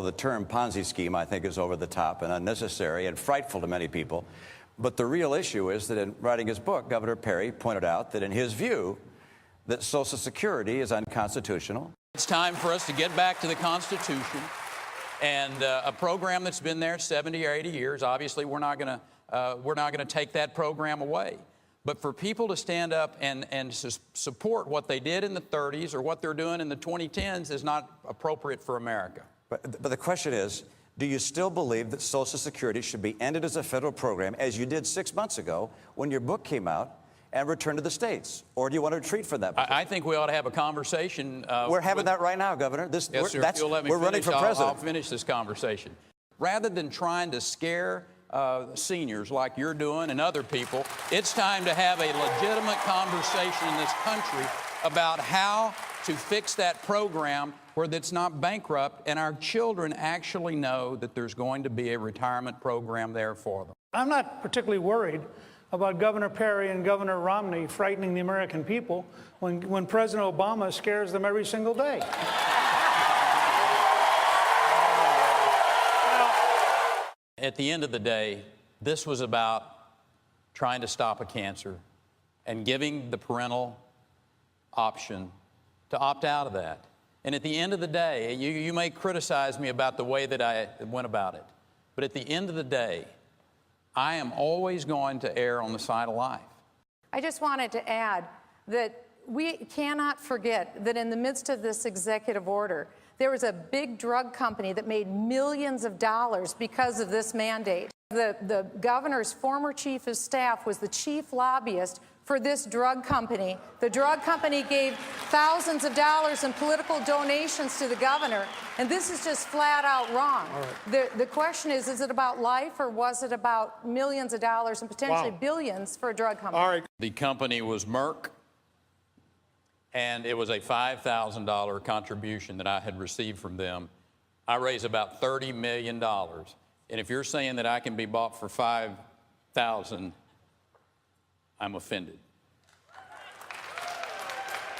the term Ponzi scheme, I think, is over the top and unnecessary and frightful to many people. But the real issue is that in writing his book, Governor Perry pointed out that in his view, that Social Security is unconstitutional. It's time for us to get back to the Constitution and a program that's been there 70 or 80 years. Obviously, we're not going to take that program away. But for people to stand up and support what they did in the 30s or what they're doing in the 2010s is not appropriate for America. But the question is, do you still believe that Social Security should be ended as a federal program, as you did 6 months ago when your book came out, and return to the states? Or do you want to retreat from that? I think we ought to have a conversation. We're having that right now, Governor. Yes, sir. If you'll let me we're finish, running for president. I'll finish this conversation. Rather than trying to scare seniors like you're doing and other people, it's time to have a legitimate conversation in this country about how to fix that program where it's not bankrupt and our children actually know that there's going to be a retirement program there for them. I'm not particularly worried about Governor Perry and Governor Romney frightening the American people when President Obama scares them every single day. At the end of the day, this was about trying to stop a cancer and giving the parental option to opt out of that. And at the end of the day, you may criticize me about the way that I went about it, but at the end of the day, I am always going to err on the side of life. I just wanted to add that we cannot forget that in the midst of this executive order, there was a big drug company that made millions of dollars because of this mandate. The governor's former chief of staff was the chief lobbyist for this drug company. The drug company gave thousands of dollars in political donations to the governor, and this is just flat out wrong. Right. The question is it about life or was it about millions of dollars and potentially billions for a drug company? All right. The company was Merck, and it was a $5,000 contribution that I had received from them. I raised about $30 million, and if you're saying that I can be bought for $5,000, I'm offended.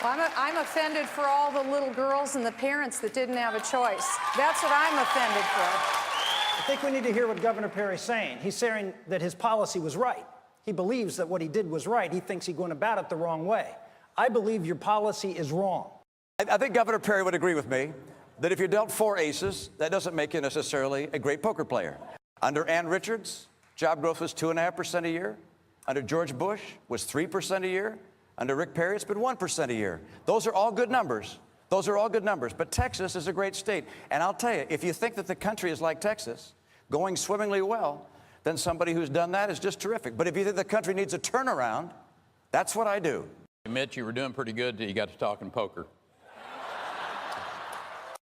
Well, I'm offended for all the little girls and the parents that didn't have a choice. That's what I'm offended for. I think we need to hear what Governor Perry's saying. He's saying that his policy was right. He believes that what he did was right. He thinks he's going about it the wrong way. I believe your policy is wrong. I think Governor Perry would agree with me that if you're dealt 4 aces, that doesn't make you necessarily a great poker player. Under Ann Richards, job growth was 2.5% a year. Under George Bush was 3% a year. Under Rick Perry, it's been 1% a year. Those are all good numbers. Those are all good numbers. But Texas is a great state. And I'll tell you, if you think that the country is like Texas, going swimmingly well, then somebody who's done that is just terrific. But if you think the country needs a turnaround, that's what I do. Admit you were doing pretty good till you got to talking poker.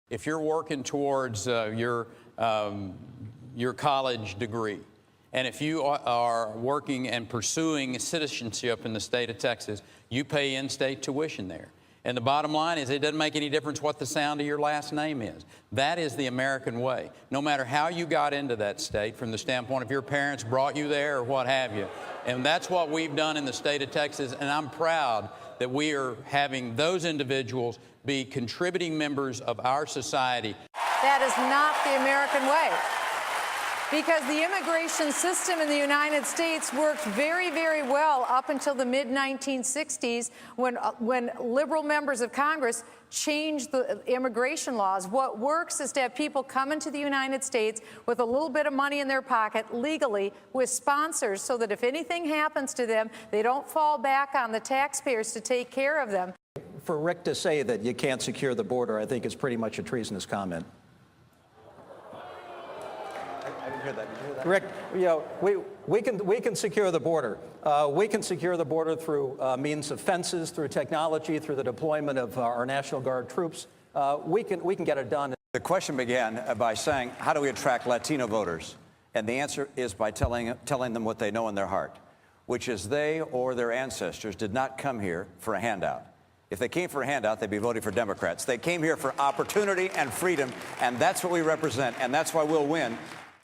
If you're working towards your college degree, and if you are working and pursuing citizenship in the state of Texas, you pay in-state tuition there. And the bottom line is it doesn't make any difference what the sound of your last name is. That is the American way. No matter how you got into that state, from the standpoint of your parents brought you there or what have you. And that's what we've done in the state of Texas, and I'm proud that we are having those individuals be contributing members of our society. That is not the American way. Because the immigration system in the United States worked very, very well up until the mid-1960s when liberal members of Congress changed the immigration laws. What works is to have people come into the United States with a little bit of money in their pocket legally with sponsors so that if anything happens to them, they don't fall back on the taxpayers to take care of them. For Rick to say that you can't secure the border, I think is pretty much a treasonous comment. I didn't hear that. Did you hear that? Rick, you know, we can secure the border. We can secure the border through means of fences, through technology, through the deployment of our National Guard troops. We can get it done. The question began by saying, how do we attract Latino voters? And the answer is by telling them what they know in their heart, which is they or their ancestors did not come here for a handout. If they came for a handout, they'd be voting for Democrats. They came here for opportunity and freedom, and that's what we represent, and that's why we'll win